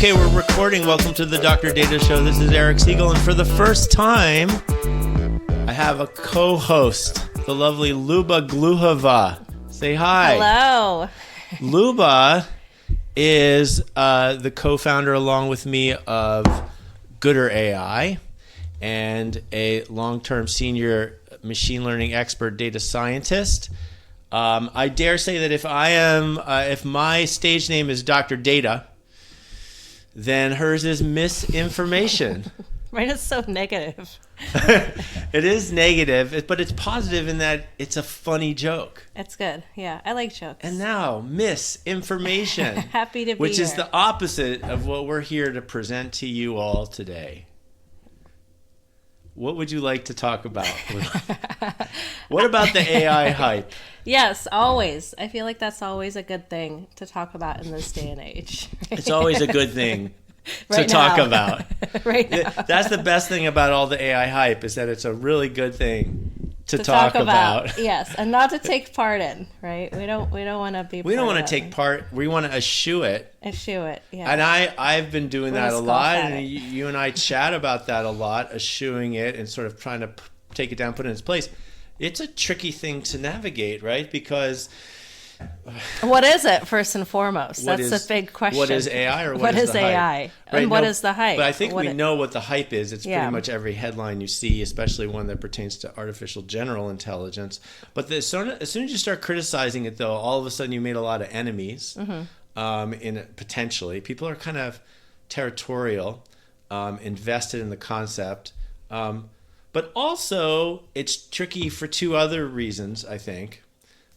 Okay, we're recording. Welcome to the Dr. Data Show. This is Eric Siegel, and for the first time, I have a co-host, the lovely Luba Gloukhova. Say hi. Hello. Luba is the co-founder, along with me, of Gooder AI and a long-term senior machine learning expert data scientist. I dare say that if my stage name is Dr. Data, then hers is misinformation. Mine is so negative. It is negative, but it's positive in that it's a funny joke. It's good. Yeah, I like jokes. And now, misinformation. Happy to be which here. is the opposite of what we're here to present to you all today. What would you like to talk about? What about the AI hype? Yes, always. I feel like that's always a good thing to talk about in this day and age. It's always a good thing Right to talk now. about. Right now. That's the best thing about all the AI hype, is that it's a really good thing to talk about. Yes, and not to take part in, right? We don't want to be. We don't want to take part. We want to eschew it. Eschew it. Yeah. And I've been doing We're that a just lot, scoff at and it. you and I chat about that a lot, eschewing it and sort of trying to take it down, put it in its place. It's a tricky thing to navigate, right? Because What is it, first and foremost? What That's is- the big question. what is AI or what is the hype? AI? Right, And what is the hype? But I think What we know what the hype is. It's Yeah. pretty much every headline you see, especially one that pertains to artificial general intelligence. But as soon as you start criticizing it, though, all of a sudden you made a lot of enemies. In it, potentially, people are kind of territorial, invested in the concept. But also, it's tricky for two other reasons, I think.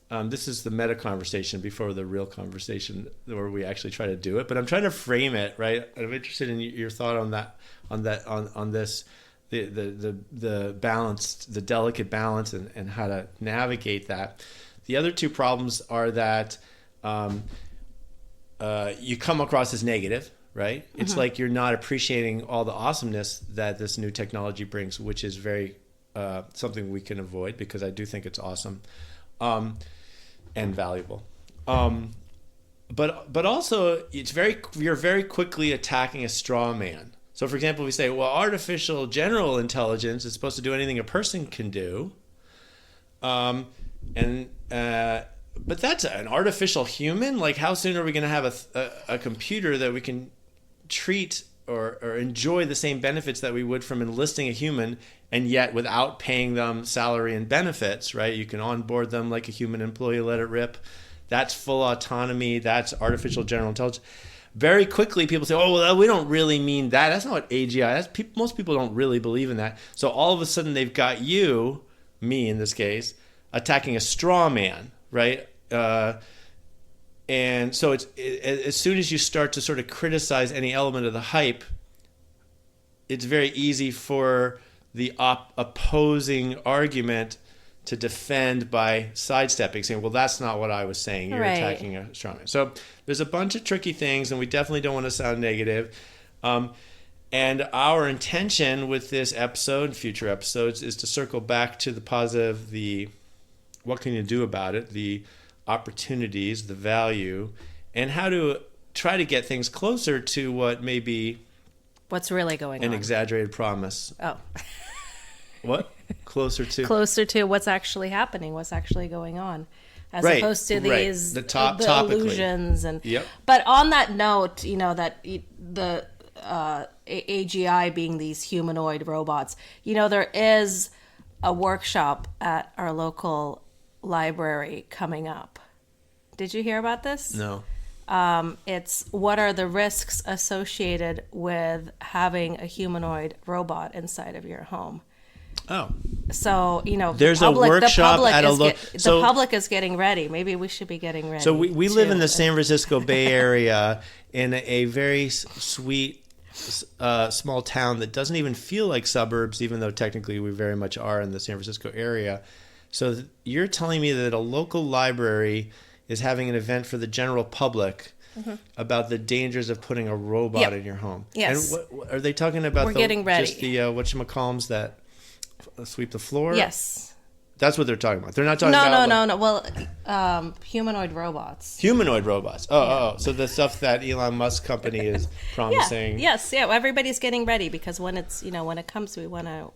This is the meta conversation before the real conversation where we actually try to do it. But I'm trying to frame it, right? I'm interested in your thought on this, the balanced, the delicate balance, and how to navigate that. The other two problems are that you come across as negative, right? It's like you're not appreciating all the awesomeness that this new technology brings, which is very something we can avoid, because I do think it's awesome and valuable. But also you're very quickly attacking a straw man. So for example, we say, well, artificial general intelligence is supposed to do anything a person can do. But that's an artificial human. Like, how soon are we going to have a computer that we can treat or enjoy the same benefits that we would from enlisting a human, and yet without paying them salary and benefits, right? You can onboard them like a human employee, let it rip. That's full autonomy. That's artificial general intelligence. Very quickly, people say, oh, well, we don't really mean that. That's not what AGI, most people don't really believe in that. So all of a sudden, they've got you, me in this case, attacking a straw man, right? And so as soon as you start to sort of criticize any element of the hype, it's very easy for the opposing argument to defend by sidestepping, saying, well, that's not what I was saying. You're Right. attacking a straw man. So there's a bunch of tricky things, and we definitely don't want to sound negative. And our intention with this episode and future episodes is to circle back to the positive, the what can you do about it, the opportunities, the value, and how to try to get things closer to what may be What's really going an on? exaggerated promise. Oh. What? Closer to? Closer to what's actually happening, what's actually going on, as Right, opposed to right. these The topically. illusions. And Yep. But on that note, that the AGI being these humanoid robots, there is a workshop at our local library coming up. Did you hear about this? No. It's what are the risks associated with having a humanoid robot inside of your home? Oh. So, There's a workshop at a the public is getting ready. Maybe we should be getting ready. So we live too. in the San Francisco Bay Area in a very sweet small town that doesn't even feel like suburbs, even though technically we very much are in the San Francisco area. So you're telling me that a local library is having an event for the general public about the dangers of putting a robot Yep. in your home. Yes. And what are they talking about? We're getting ready. Just the whatchamacallums that sweep the floor? Yes. That's what they're talking about. They're not talking No, about... no. Well, humanoid robots. Humanoid robots. So the stuff that Elon Musk company is promising. Yes. Everybody's getting ready because when it's when it comes, we want to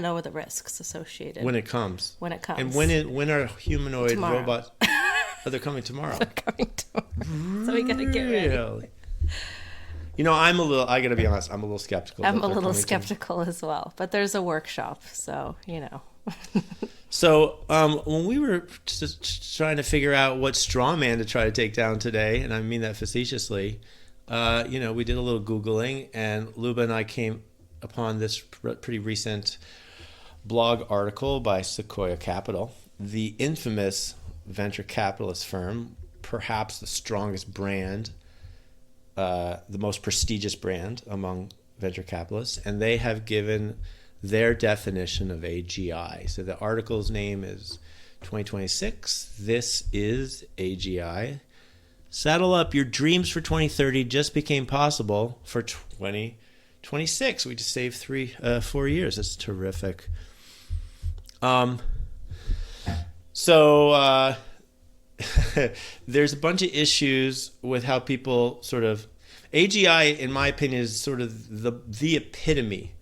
know the risks associated. When it comes. And when are humanoid Tomorrow. robots? They're coming tomorrow. So we gotta get ready. Really? I gotta be honest, I'm a little skeptical. I'm a little skeptical as well, but there's a workshop, so So when we were just trying to figure out what straw man to try to take down today, and I mean that facetiously, we did a little Googling, and Luba and I came upon this pretty recent blog article by Sequoia Capital, the infamous venture capitalist firm, perhaps the strongest brand, the most prestigious brand among venture capitalists, and they have given their definition of AGI. So the article's name is 2026. This is AGI. Saddle up. Your dreams for 2030 just became possible for 2026. We just saved 4 years. That's terrific. So there's a bunch of issues with how people sort of... AGI, in my opinion, is sort of the epitome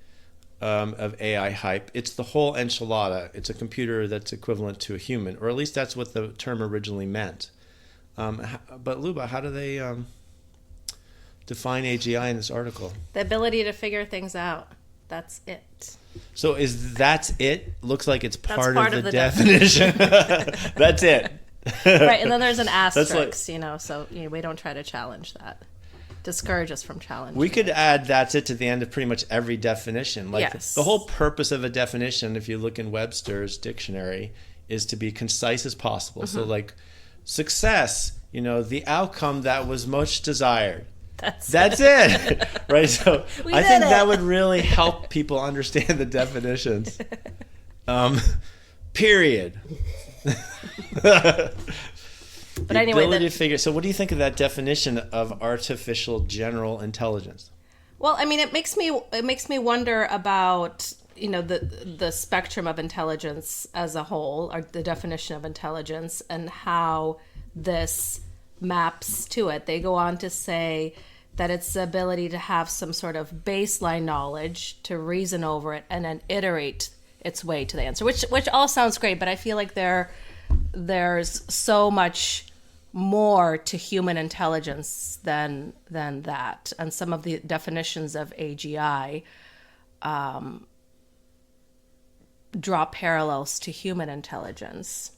of AI hype. It's the whole enchilada. It's a computer that's equivalent to a human, or at least that's what the term originally meant. But Luba, how do they define AGI in this article? The ability to figure things out. That's it. So that's it? Looks like it's part of the definition. That's it. Right, and then there's an asterisk, so we don't try to challenge that. Discourage us from challenging. We could add that's it to the end of pretty much every definition. Yes. The whole purpose of a definition, if you look in Webster's dictionary, is to be concise as possible. Mm-hmm. So success, the outcome that was most desired. That's it. Right? So I think that would really help people understand the definitions. Period. But anyway, ability to figure. So what do you think of that definition of artificial general intelligence? Well, I mean, it makes me wonder about the spectrum of intelligence as a whole, or the definition of intelligence, and how this maps to it. They go on to say that it's the ability to have some sort of baseline knowledge, to reason over it, and then iterate its way to the answer, which all sounds great, but I feel like there's so much more to human intelligence than that. And some of the definitions of AGI draw parallels to human intelligence.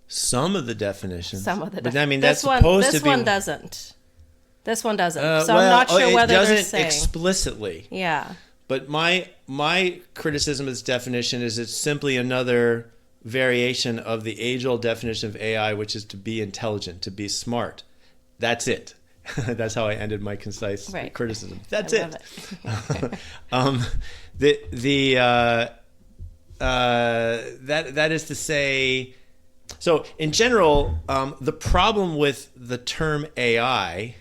Some of the definitions. But I mean, that's supposed to be... This one doesn't. So I'm not sure whether they're saying... It doesn't explicitly. Yeah. But my criticism of this definition is it's simply another variation of the age-old definition of AI, which is to be intelligent, to be smart. That's it. That's how I ended my concise criticism. That's it. That is to say, so in general, the problem with the term AI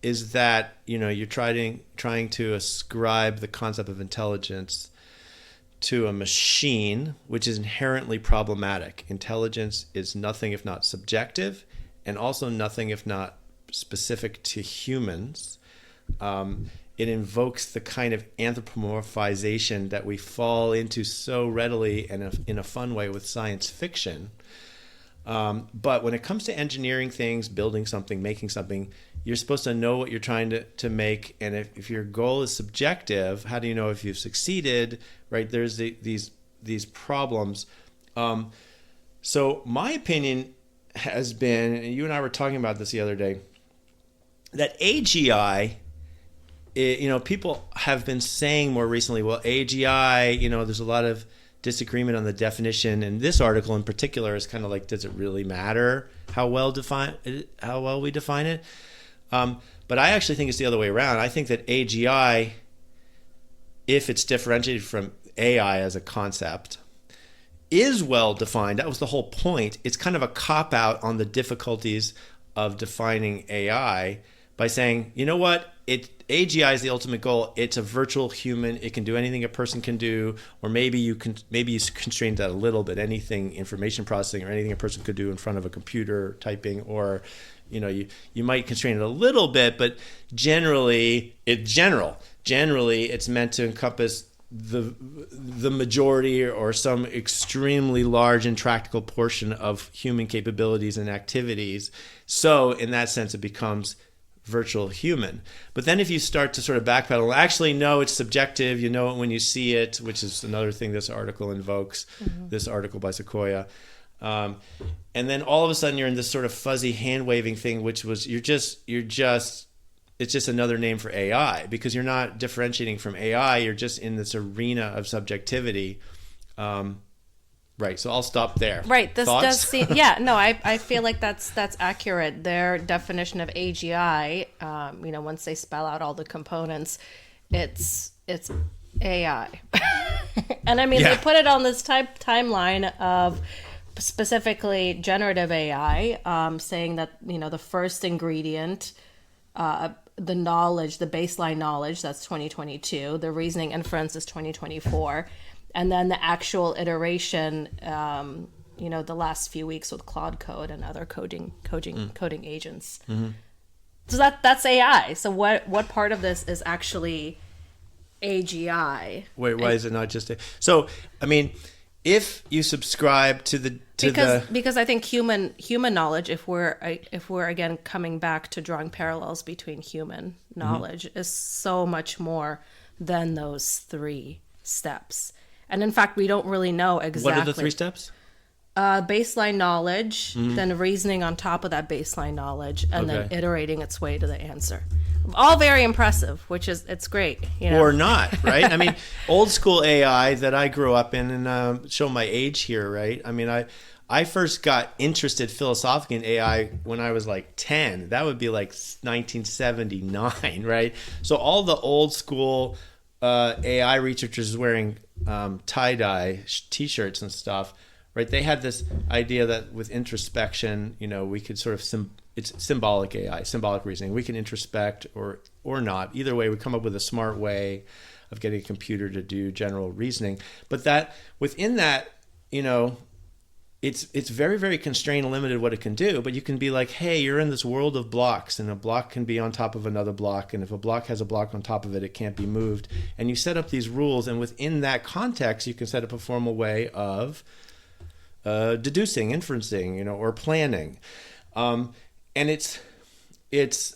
is that you're trying to ascribe the concept of intelligence to a machine, which is inherently problematic. Intelligence is nothing if not subjective, and also nothing if not specific to humans. It invokes the kind of anthropomorphization that we fall into so readily and in a fun way with science fiction. But when it comes to engineering things, building something, making something, you're supposed to know what you're trying to make. And if your goal is subjective, how do you know if you've succeeded? Right? There's these problems. So my opinion has been, and you and I were talking about this the other day, that AGI, people have been saying more recently, well, AGI, there's a lot of disagreement on the definition, and this article in particular is kind of like, does it really matter how well we define it? But I actually think it's the other way around. I think that AGI, if it's differentiated from AI as a concept, is well defined. That was the whole point. It's kind of a cop-out on the difficulties of defining AI, by saying, you know what, AGI is the ultimate goal. It's a virtual human. It can do anything a person can do, or maybe you constrain that a little bit. Anything information processing or anything a person could do in front of a computer typing, or you might constrain it a little bit, but generally it's meant to encompass the majority or some extremely large intractable portion of human capabilities and activities. So in that sense, it becomes virtual human. But then if you start to sort of backpedal, actually, no, it's subjective. You know it when you see it, which is another thing this article invokes, this article by Sequoia. And then all of a sudden you're in this sort of fuzzy hand waving thing, which was it's just another name for AI, because you're not differentiating from AI. You're just in this arena of subjectivity. Right. So I'll stop there. Right. This Thoughts? does seem, yeah, no, I feel like that's accurate. Their definition of AGI, once they spell out all the components, it's AI. And I mean, they put it on this timeline of specifically generative AI, saying that, the first ingredient, the knowledge, the baseline knowledge, that's 2022. The reasoning inference is 2024. And then the actual iteration, the last few weeks with Claude Code and other coding agents. Mm-hmm. So that's AI. So what part of this is actually AGI? Wait, why is it not just So, I mean, if you subscribe to because I think human knowledge, if we're again coming back to drawing parallels between human knowledge, is so much more than those 3 steps. And in fact, we don't really know exactly. What are the 3 steps? Baseline knowledge, then reasoning on top of that baseline knowledge, and then iterating its way to the answer. All very impressive, it's great. Or not, right? I mean, old school AI that I grew up in, and show my age here, right? I mean, I first got interested philosophically in AI when I was like 10. That would be like 1979, right? So all the old school AI researchers wearing tie-dye t-shirts and stuff, right? They had this idea that with introspection, we could sort of it's symbolic AI, symbolic reasoning. We can introspect or not. Either way, we come up with a smart way of getting a computer to do general reasoning. But that within that, it's very, very constrained and limited what it can do. But you can be like, hey, you're in this world of blocks, and a block can be on top of another block. And if a block has a block on top of it, it can't be moved. And you set up these rules, and within that context, you can set up a formal way of deducing, inferencing, or planning. And it's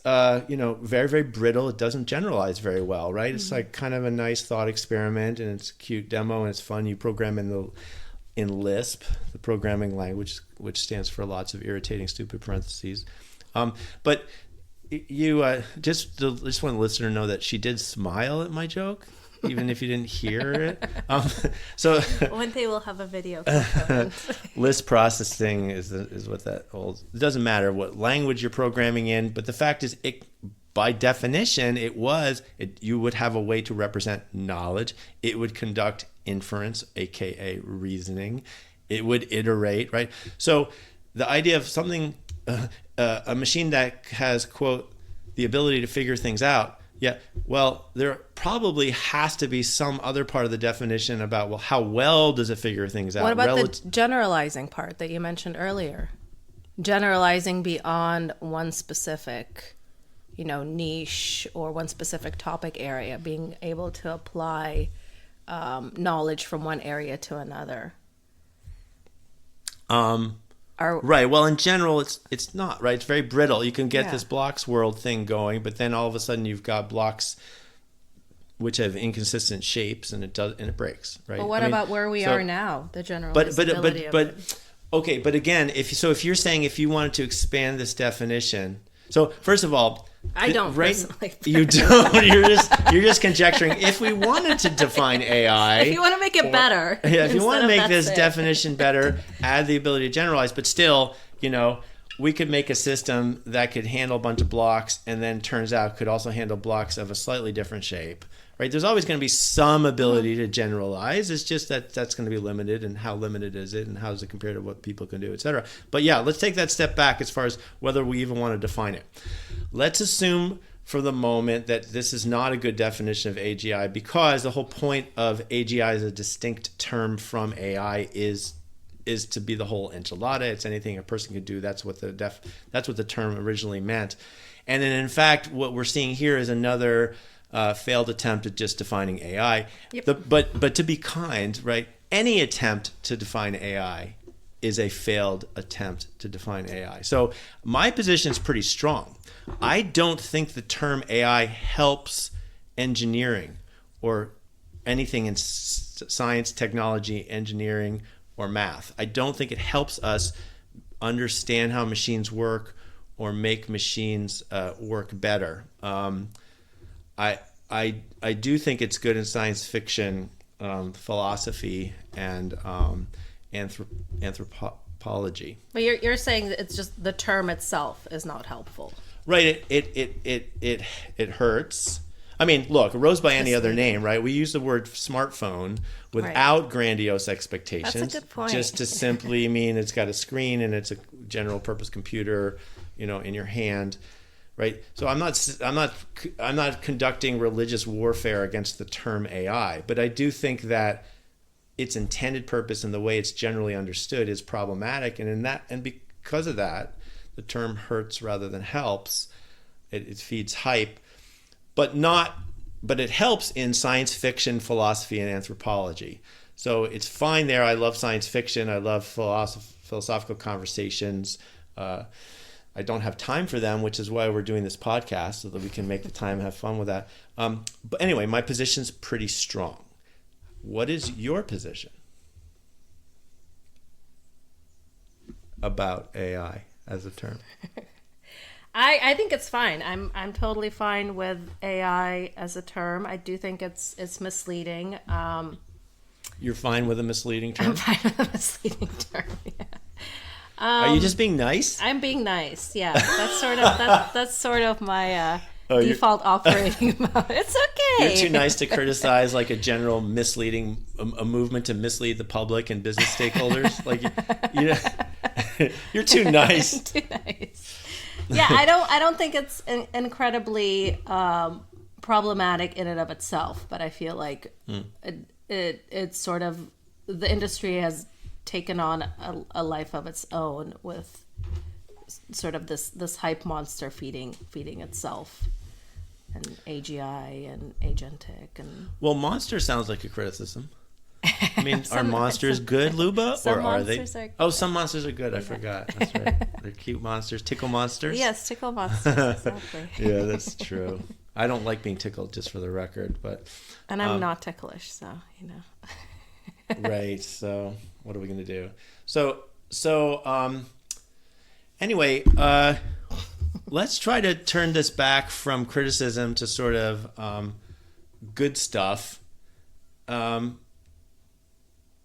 very, very brittle. It doesn't generalize very well, right? It's like kind of a nice thought experiment, and it's a cute demo, and it's fun. You program in Lisp, the programming language, which stands for lots of irritating, stupid parentheses. But you just want the listener to know that she did smile at my joke, even if you didn't hear it. So one day we'll have a video. Lisp processing is what that holds. It doesn't matter what language you're programming in, but the fact is, by definition, you would have a way to represent knowledge. It would conduct inference, aka reasoning. It would iterate, right? So the idea of something, a machine that has, quote, the ability to figure things out. Yeah, well, there probably has to be some other part of the definition about, well, how well does it figure things out? What about the generalizing part that you mentioned earlier? Generalizing beyond one specific, niche or one specific topic area, being able to apply knowledge from one area to another. Right. Well, in general, it's not, right? It's very brittle. You can get this blocks world thing going, but then all of a sudden you've got blocks which have inconsistent shapes, and it breaks, right? Well, what about where we are now? The generalizability of it. Okay, but again, if you're saying if you wanted to expand this definition, so first of all, I don't personally. You don't. You're just conjecturing. If we wanted to define AI, if you want to make it better, if you want to make this definition better, add the ability to generalize, but still, we could make a system that could handle a bunch of blocks, and then turns out could also handle blocks of a slightly different shape, right? There's always going to be some ability to generalize. It's just that that's going to be limited, and how limited is it, and how does it compare to what people can do, et cetera. But yeah, let's take that step back as far as whether we even want to define it. Let's assume for the moment that this is not a good definition of AGI, because the whole point of AGI as a distinct term from AI is to be the whole enchilada. It's anything a person could do. That's what the term originally meant. And then in fact, what we're seeing here is another failed attempt at just defining AI. Yep. But to be kind, right? Any attempt to define AI is a failed attempt to define AI. So my position is pretty strong. I don't think the term AI helps engineering or anything in science, technology, engineering, or math. I don't think it helps us understand how machines work or make machines work better. I do think it's good in science fiction, philosophy, and anthropology. But you're saying that it's just the term itself is not helpful. Right. It hurts. I mean, look, it rose by any other name, right? We use the word smartphone without grandiose expectations. That's a good point. Just to simply mean it's got a screen and it's a general purpose computer, in your hand, right? So I'm not conducting religious warfare against the term AI, but I do think that its intended purpose and the way it's generally understood is problematic, and because of that, the term hurts rather than helps. It feeds hype. But it helps in science fiction, philosophy, and anthropology. So it's fine there. I love science fiction. I love philosophical conversations. I don't have time for them, which is why we're doing this podcast, so that we can make the time and have fun with that. But anyway, my position's pretty strong. What is your position about AI as a term? I think it's fine. I'm totally fine with AI as a term. I do think it's misleading. You're fine with a misleading term? I'm fine with a misleading term. Yeah. Are you just being nice? I'm being nice. Yeah, that's sort of my default operating mode. It's okay. You're too nice to criticize like a general misleading a movement to mislead the public and business stakeholders. You're too nice. Too nice. Yeah, I don't think it's incredibly problematic in and of itself, but I feel like it's sort of, the industry has taken on a life of its own with sort of this hype monster feeding itself, and AGI and agentic and. Well, monster sounds like a criticism. I mean, are monsters good, Luba, or are they? Are oh, some monsters are good. I forgot. That's right. They're cute monsters. Tickle monsters. Yes, tickle monsters. Exactly. Yeah, that's true. I don't like being tickled, just for the record, but. And I'm not ticklish, so Right. So what are we going to do? So anyway, let's try to turn this back from criticism to sort of good stuff.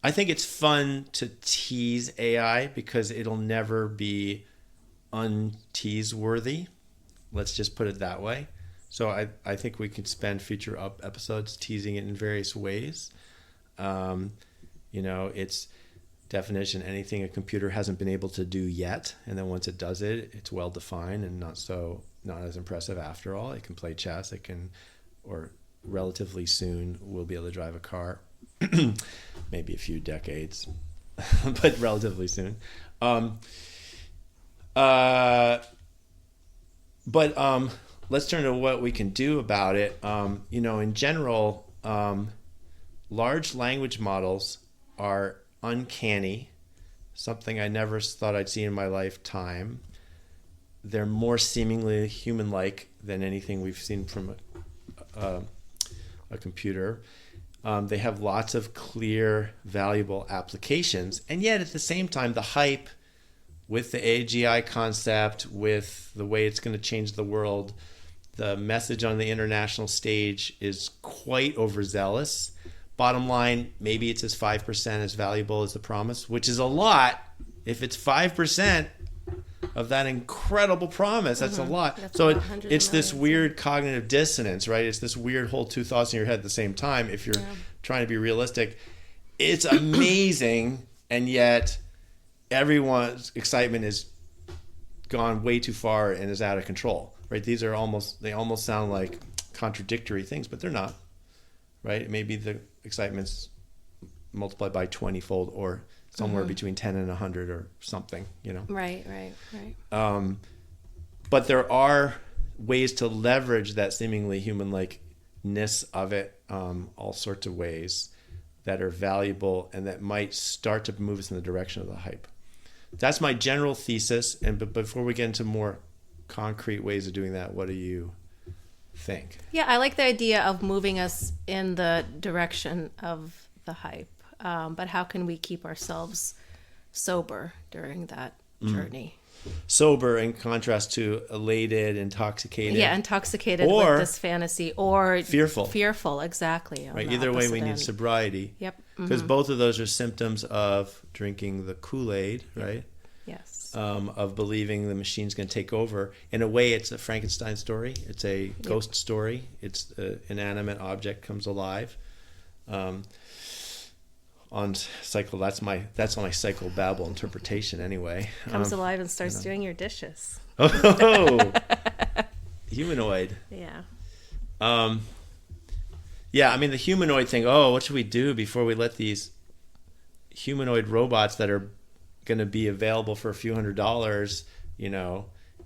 I think it's fun to tease AI because it'll never be untease worthy. Let's just put it that way. So I think we can spend future episodes teasing it in various ways. It's definition, anything a computer hasn't been able to do yet. And then once it does it, it's well defined and not as impressive after all. It can play chess. Or relatively soon we'll be able to drive a car. Maybe a few decades, but relatively soon. Let's turn to what we can do about it. In general, large language models are uncanny, something I never thought I'd see in my lifetime. They're more seemingly human-like than anything we've seen from a computer. They have lots of clear, valuable applications. And yet, at the same time, the hype with the AGI concept, with the way it's going to change the world, the message on the international stage is quite overzealous. Bottom line, maybe it's as 5% as valuable as the promise, which is a lot. If it's 5% of that incredible promise. That's a lot. That's So about hundreds it's of this millions. weird cognitive dissonance, right? It's this weird whole two thoughts in your head at the same time. If you're trying to be realistic, it's amazing, and yet everyone's excitement is gone way too far and is out of control, right? They almost sound like contradictory things, but they're not, right? Maybe the excitement's multiplied by 20-fold or somewhere between 10 and 100 or something, Right. But there are ways to leverage that seemingly human-likeness of it, all sorts of ways that are valuable and that might start to move us in the direction of the hype. That's my general thesis. But before we get into more concrete ways of doing that, what do you think? Yeah, I like the idea of moving us in the direction of the hype. But how can we keep ourselves sober during that journey? Sober in contrast to elated, intoxicated. Yeah, intoxicated or with this fantasy, or fearful. Fearful, exactly. Right. Either way, we need sobriety. Yep. Because both of those are symptoms of drinking the Kool-Aid, right? Yes. Of believing the machine's going to take over. In a way, it's a Frankenstein story. It's a ghost story. It's an inanimate object comes alive. On cycle, that's my psychobabble interpretation anyway. Comes alive and starts doing your dishes. Oh, humanoid. Yeah. Yeah, I mean the humanoid thing. Oh, what should we do before we let these humanoid robots that are going to be available for a few $100s,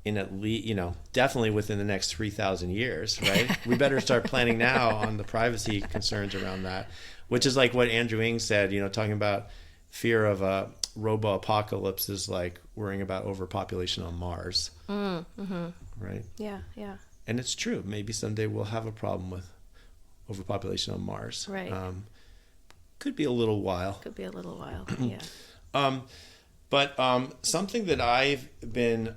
in at least, definitely within the next 3,000 years, right? We better start planning now on the privacy concerns around that, which is like what Andrew Ng said, talking about fear of a robo-apocalypse is like worrying about overpopulation on Mars, right? Yeah. And it's true. Maybe someday we'll have a problem with overpopulation on Mars. Right. Could be a little while. Yeah. But something that I've been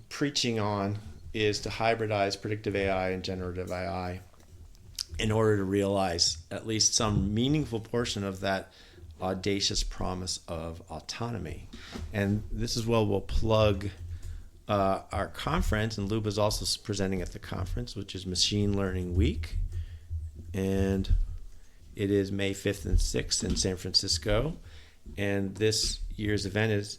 preaching on is to hybridize predictive AI and generative AI in order to realize at least some meaningful portion of that audacious promise of autonomy. And this is we'll plug our conference, and Luba's also presenting at the conference, which is Machine Learning Week. And it is May 5th and 6th in San Francisco. And this year's event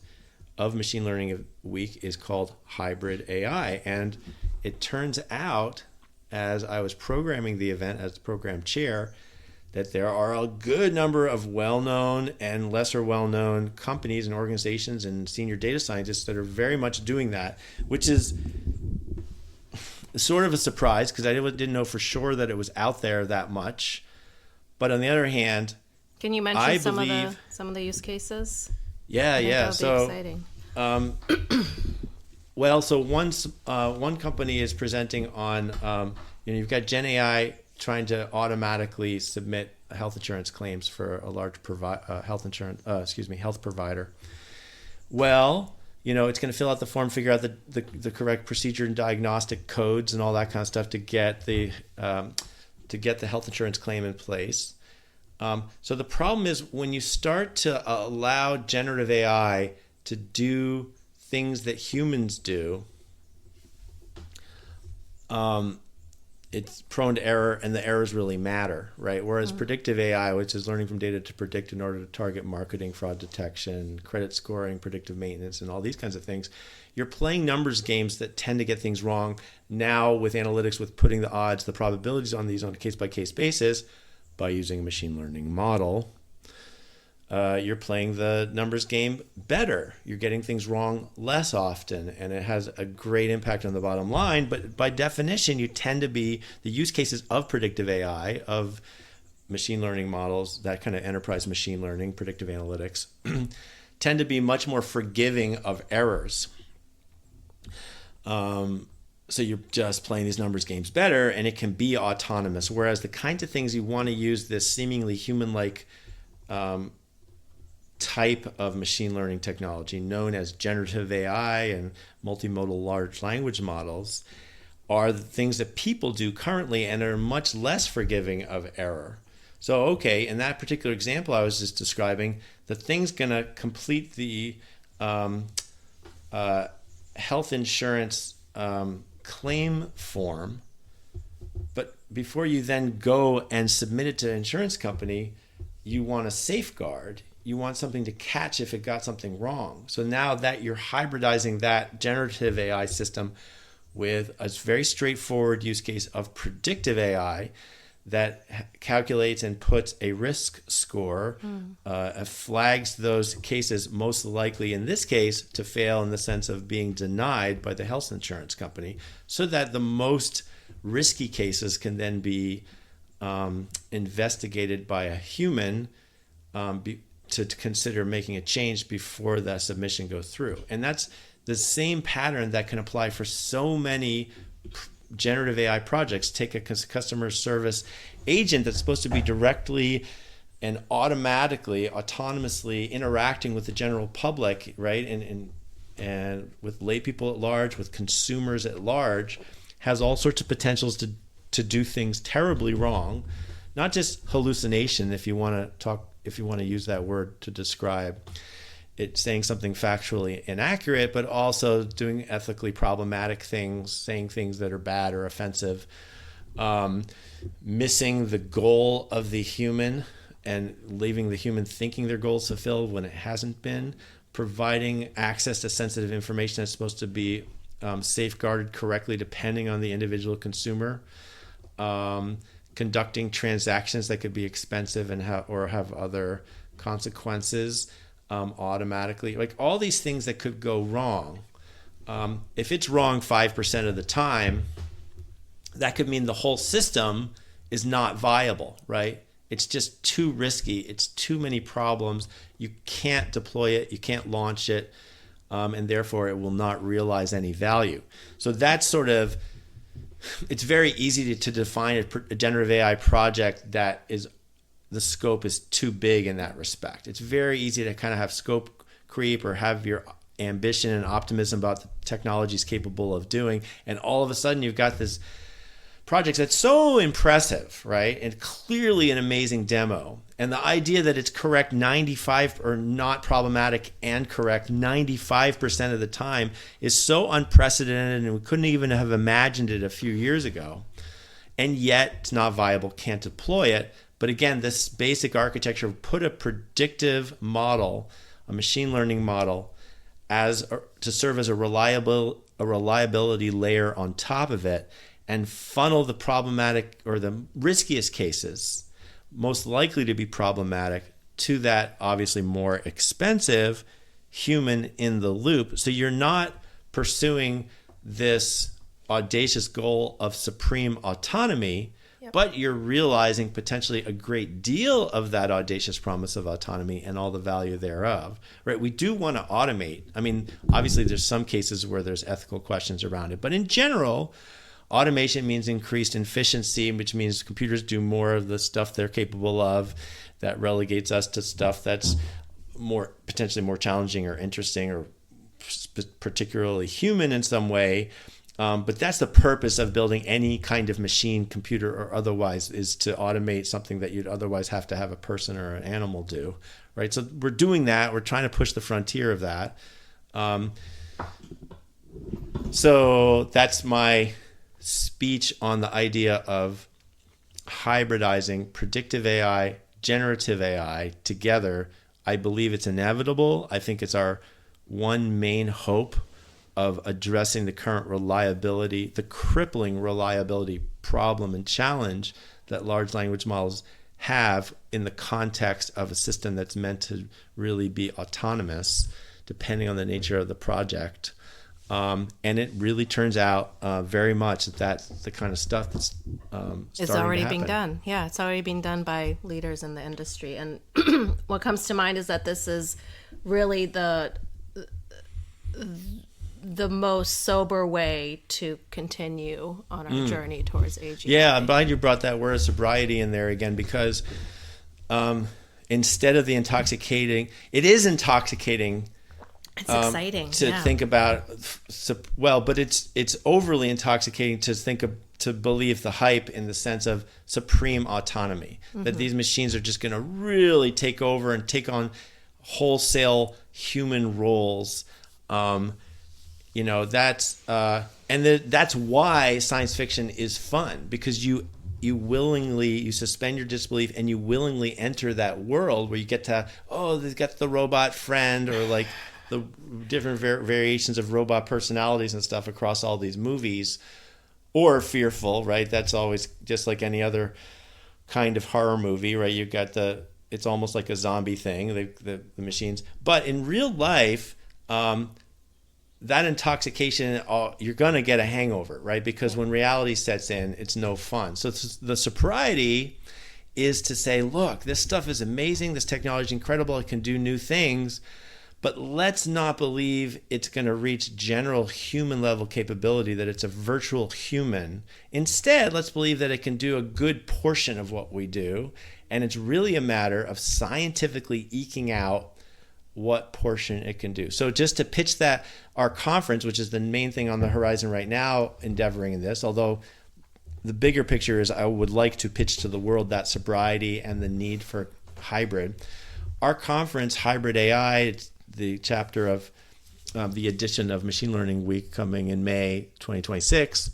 of Machine Learning Week is called Hybrid AI. And it turns out, as I was programming the event as the program chair, that there are a good number of well-known and lesser well-known companies and organizations and senior data scientists that are very much doing that, which is sort of a surprise because I didn't know for sure that it was out there that much. But on the other hand, can you mention some of the use cases? Yeah. So exciting. Well, so one company is presenting on you've got genAI trying to automatically submit health insurance claims for a large health provider. Well, it's going to fill out the form, figure out the correct procedure and diagnostic codes and all that kind of stuff to get the health insurance claim in place. So the problem is when you start to allow generative AI to do things that humans do, it's prone to error, and the errors really matter, right? Whereas predictive AI, which is learning from data to predict in order to target marketing, fraud detection, credit scoring, predictive maintenance, and all these kinds of things, you're playing numbers games that tend to get things wrong. Now with analytics, with putting the odds, the probabilities on these on a case-by-case basis by using a machine learning model, you're playing the numbers game better. You're getting things wrong less often, and it has a great impact on the bottom line. But by definition, you tend to be the use cases of predictive AI, of machine learning models, that kind of enterprise machine learning, predictive analytics, tend to be much more forgiving of errors. So you're just playing these numbers games better, and it can be autonomous. Whereas the kinds of things you want to use this seemingly human-like type of machine learning technology known as generative AI and multimodal large language models are the things that people do currently and are much less forgiving of error. So, okay, in that particular example I was just describing, the thing's going to complete the health insurance claim form, but before you then go and submit it to an insurance company, you want a safeguard. You want something to catch if it got something wrong. So now that you're hybridizing that generative AI system with a very straightforward use case of predictive AI that calculates and puts a risk score, flags those cases most likely in this case to fail in the sense of being denied by the health insurance company, so that the most risky cases can then be investigated by a human to consider making a change before that submission goes through. And that's the same pattern that can apply for so many generative AI projects. Take a customer service agent that's supposed to be directly and automatically, autonomously interacting with the general public, right? And with lay people at large, with consumers at large, has all sorts of potentials to do things terribly wrong. Not just hallucination, if you want to use that word to describe it, saying something factually inaccurate, but also doing ethically problematic things, saying things that are bad or offensive, missing the goal of the human and leaving the human thinking their goal is fulfilled when it hasn't been, providing access to sensitive information that's supposed to be safeguarded correctly depending on the individual consumer, conducting transactions that could be expensive and have other consequences automatically, like all these things that could go wrong. If it's wrong 5% of the time, that could mean the whole system is not viable, right? It's just too risky. It's too many problems. You can't deploy it. You can't launch it. And therefore it will not realize any value. So that's it's very easy to define a generative AI project that is, the scope is too big in that respect. It's very easy to kind of have scope creep or have your ambition and optimism about the technology is capable of doing. And all of a sudden you've got this project that's so impressive, right? And clearly an amazing demo. And the idea that it's correct 95 or not problematic and correct 95% of the time is so unprecedented, and we couldn't even have imagined it a few years ago. And yet it's not viable, can't deploy it. But again, this basic architecture put a predictive model, a machine learning model, to serve as a reliability layer on top of it, and funnel the problematic or the riskiest cases, most likely to be problematic, to that obviously more expensive human in the loop. So you're not pursuing this audacious goal of supreme autonomy, but you're realizing potentially a great deal of that audacious promise of autonomy and all the value thereof, right? We do want to automate. I mean, obviously there's some cases where there's ethical questions around it, but in general, automation means increased efficiency, which means computers do more of the stuff they're capable of. That relegates us to stuff that's potentially more challenging or interesting or particularly human in some way. But that's the purpose of building any kind of machine, computer or otherwise, is to automate something that you'd otherwise have to have a person or an animal do, right? So we're doing that. We're trying to push the frontier of that. So that's my speech on the idea of hybridizing predictive AI, generative AI together. I believe it's inevitable. I think it's our one main hope of addressing the current reliability, the crippling reliability problem and challenge that large language models have in the context of a system that's meant to really be autonomous, depending on the nature of the project. And it really turns out very much that that's the kind of stuff that's it's already being done. Yeah, it's already being done by leaders in the industry. And what comes to mind is that this is really the most sober way to continue on our journey towards AGI. Yeah, I'm glad you brought that word sobriety in there again, because instead of the intoxicating, it is intoxicating. It's exciting to think about. Well, but it's overly intoxicating to believe the hype in the sense of supreme autonomy, that these machines are just going to really take over and take on wholesale human roles. that's that's why science fiction is fun, because you suspend your disbelief and you willingly enter that world where you get to, they've got the robot friend, or like the different variations of robot personalities and stuff across all these movies, or fearful, right? That's always just like any other kind of horror movie, right? You've got it's almost like a zombie thing, the machines. But in real life, that intoxication, you're going to get a hangover, right? Because when reality sets in, it's no fun. So the sobriety is to say, look, this stuff is amazing. This technology is incredible. It can do new things. But let's not believe it's going to reach general human level capability, that it's a virtual human. Instead, let's believe that it can do a good portion of what we do. And it's really a matter of scientifically eking out what portion it can do. So just to pitch that, our conference, which is the main thing on the horizon right now, endeavoring in this, although the bigger picture is I would like to pitch to the world that sobriety and the need for hybrid. Our conference, Hybrid AI, it's the chapter of the edition of Machine Learning Week coming in May 2026,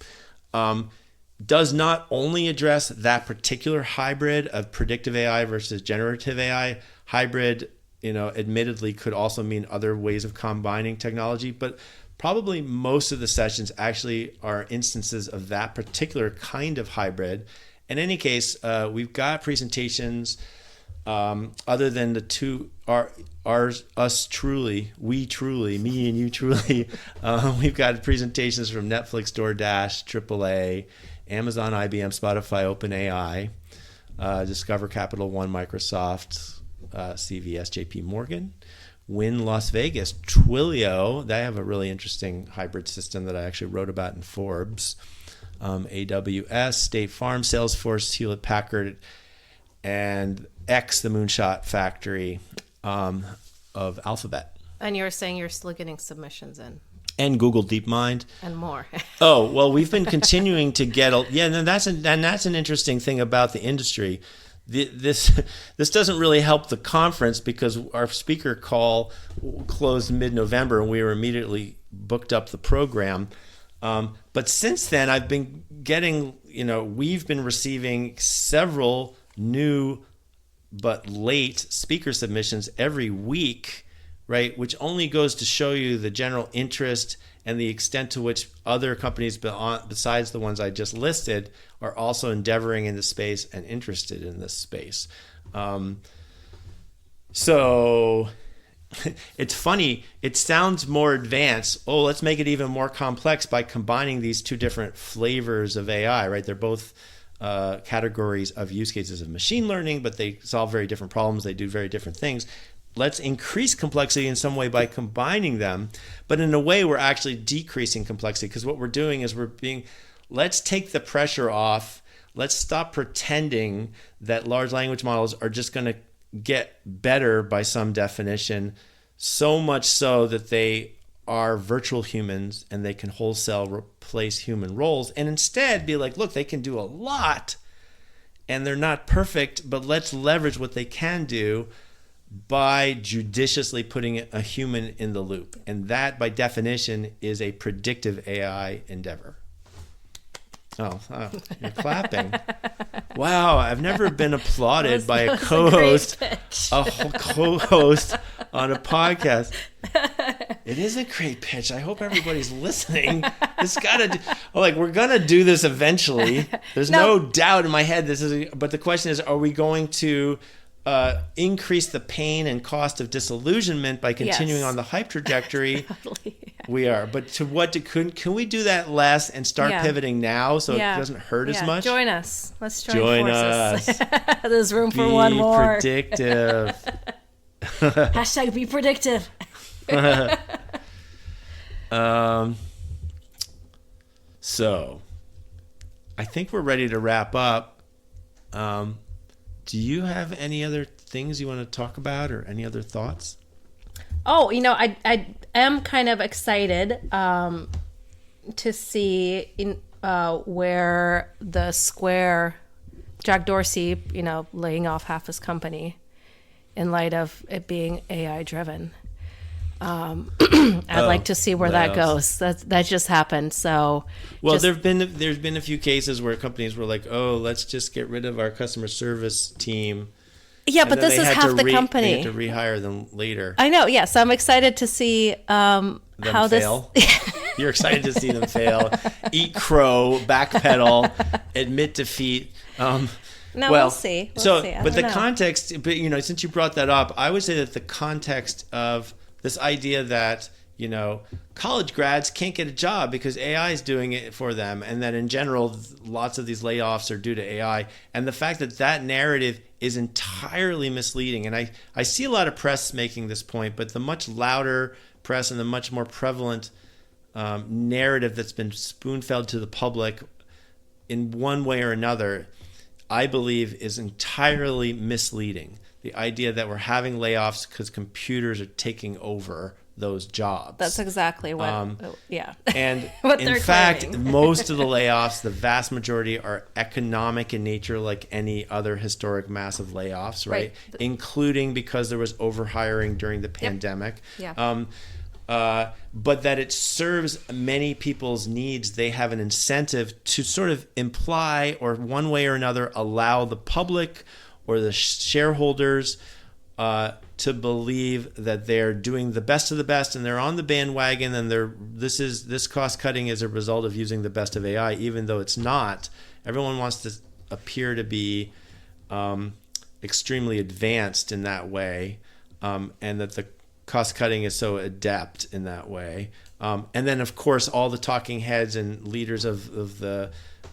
does not only address that particular hybrid of predictive AI versus generative AI. Hybrid, admittedly could also mean other ways of combining technology, but probably most of the sessions actually are instances of that particular kind of hybrid. In any case, we've got presentations other than the two, us truly, we truly, me and you truly. We've got presentations from Netflix, DoorDash, AAA, Amazon, IBM, Spotify, OpenAI, Discover Capital One, Microsoft, CVS, JP Morgan, Wynn Las Vegas, Twilio. They have a really interesting hybrid system that I actually wrote about in Forbes. AWS, State Farm, Salesforce, Hewlett Packard, and X, the Moonshot Factory of Alphabet. And you're saying you're still getting submissions in. And Google DeepMind. And more. Oh, well, we've been continuing to get... that's an interesting thing about the industry. This doesn't really help the conference because our speaker call closed mid-November and we were immediately booked up the program. But since then, I've been getting, we've been receiving several new but late speaker submissions every week, right? Which only goes to show you the general interest and the extent to which other companies besides the ones I just listed are also endeavoring in the space and interested in this space. So it's funny. It sounds more advanced. Oh, let's make it even more complex by combining these two different flavors of AI, right? They're both categories of use cases of machine learning, but they solve very different problems. They do very different things. Let's increase complexity in some way by combining them. But in a way, we're actually decreasing complexity because what we're doing is let's take the pressure off. Let's stop pretending that large language models are just going to get better by some definition, so much so that they are virtual humans and they can wholesale replace human roles, and instead be like, look, they can do a lot and they're not perfect, but let's leverage what they can do by judiciously putting a human in the loop. And that, by definition, is a predictive AI endeavor. Oh, you're clapping. Wow, I've never been applauded by a co-host, co-host on a podcast. It is a great pitch. I hope everybody's listening. We're gonna do this eventually. There's no doubt in my head but the question is, are we going to increase the pain and cost of disillusionment by continuing on the hype trajectory? Totally. We are, but can we do that less and start pivoting now so it doesn't hurt as much? Join us. Let's join forces. There's room for one more. Be predictive. Hashtag be predictive. So I think we're ready to wrap up. Do you have any other things you want to talk about or any other thoughts? Oh, I am kind of excited to see where the Square, Jack Dorsey, laying off half his company in light of it being AI driven. I'd like to see where that layoffs. goes. That just happened. So, Well, there's been a few cases where companies were like, "Oh, let's just get rid of our customer service team." yeah, And but then this they is had half to the They company. had to rehire them later. I know. Yeah, so I'm excited to see Them how fail. You're excited to see them fail, eat crow, backpedal, admit defeat. No, Well, we'll see. so, see. I but don't the know. context, but since you brought that up, I would say that the context of this idea that college grads can't get a job because AI is doing it for them, and that in general, lots of these layoffs are due to AI, and the fact that that narrative is entirely misleading. And I see a lot of press making this point, but the much louder press and the much more prevalent narrative that's been spoon-fed to the public in one way or another, I believe, is entirely misleading. The idea that we're having layoffs because computers are taking over those jobs. That's exactly what. Yeah. And what in they're fact, claiming. most of the layoffs, the vast majority, are economic in nature, like any other historic massive layoffs, right? Including because there was overhiring during the pandemic. Yeah. But that it serves many people's needs. They have an incentive to sort of imply, or one way or another, allow the public or the shareholders to believe that they're doing the best of the best, and they're on the bandwagon, and this cost cutting is a result of using the best of AI, even though it's not. Everyone wants to appear to be extremely advanced in that way, and that the cost cutting is so adept in that way. And then, of course, all the talking heads and leaders of the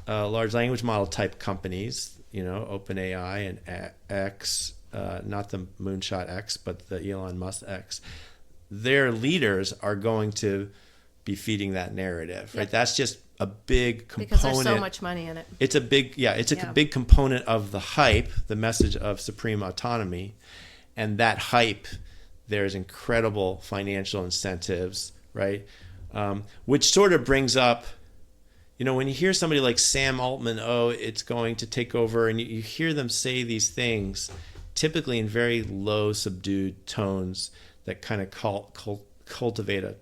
large language model type companies, OpenAI and X, not the Moonshot X, but the Elon Musk X, their leaders are going to be feeding that narrative, right? That's just a big component. Because there's so much money in it. It's a big, big component of the hype, the message of supreme autonomy, and that hype. There's incredible financial incentives, right? Which sort of brings up, when you hear somebody like Sam Altman, it's going to take over, and you hear them say these things, typically in very low, subdued tones that kind of cultivate a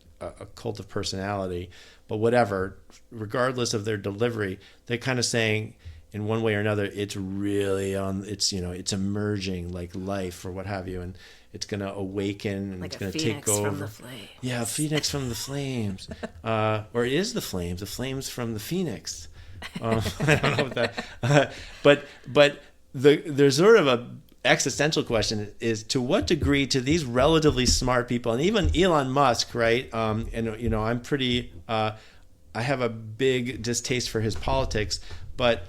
cult of personality. But whatever, regardless of their delivery, they're kind of saying, in one way or another, it's really it's emerging like life or what have you, and it's going to awaken and like it's going to take over. From the flames. Yeah, phoenix from the flames, or it is the flames from the phoenix. I don't know what that. But there's sort of a existential question: is to what degree, to these relatively smart people, and even Elon Musk, right? And I'm pretty. I have a big distaste for his politics, but.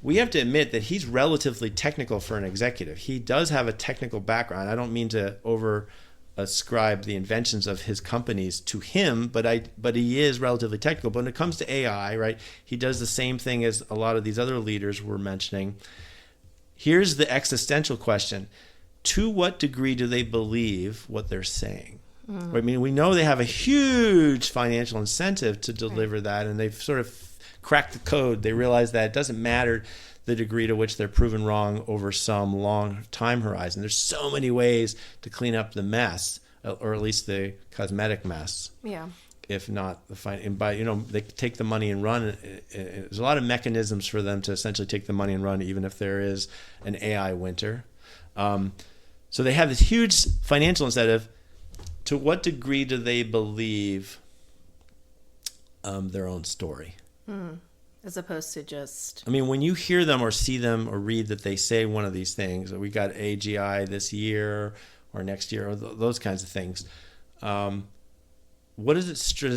We have to admit that he's relatively technical for an executive. He does have a technical background. I don't mean to ascribe the inventions of his companies to him, but he is relatively technical. But when it comes to AI, right, he does the same thing as a lot of these other leaders were mentioning. Here's the existential question. To what degree do they believe what they're saying? I mean, we know they have a huge financial incentive to deliver that, and they've sort of crack the code. They realize that it doesn't matter the degree to which they're proven wrong over some long time horizon. There's so many ways to clean up the mess, or at least the cosmetic mess. Yeah. If not the and by they take the money and run. There's a lot of mechanisms for them to essentially take the money and run, even if there is an AI winter. So they have this huge financial incentive. To what degree do they believe their own story? As opposed to just... I mean, when you hear them or see them or read that they say one of these things, we got AGI this year or next year, or those kinds of things, does it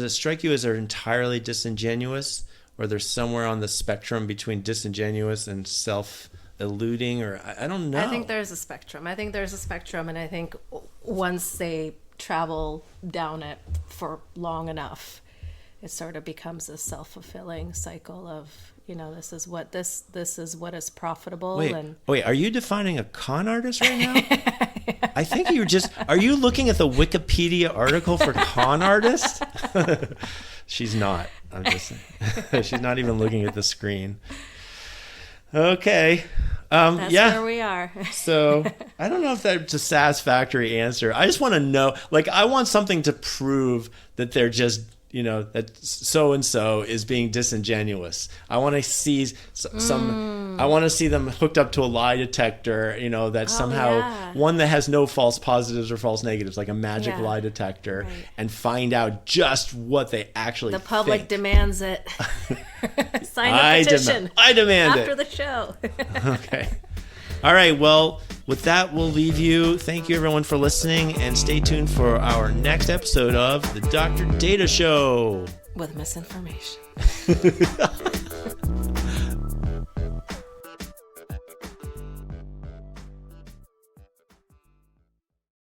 strike you as they're entirely disingenuous, or they're somewhere on the spectrum between disingenuous and self-eluding, or I don't know. I think there's a spectrum. And I think once they travel down it for long enough, it sort of becomes a self-fulfilling cycle of, this is what is profitable. Wait, are you defining a con artist right now? I think are you looking at the Wikipedia article for con artist? She's not. I'm just saying. She's not even looking at the screen. Okay. That's yeah. where we are. So I don't know if that's a satisfactory answer. I just want to know, like, I want something to prove that they're just, that so and so is being disingenuous. I want to see I want to see them hooked up to a lie detector, that somehow one that has no false positives or false negatives, like a magic lie detector, and find out just what they actually The public think. demands it. Sign the petition. I demand after it. the show. Okay. All right. Well, with that, we'll leave you. Thank you, everyone, for listening, and stay tuned for our next episode of the Dr. Data Show. With misinformation.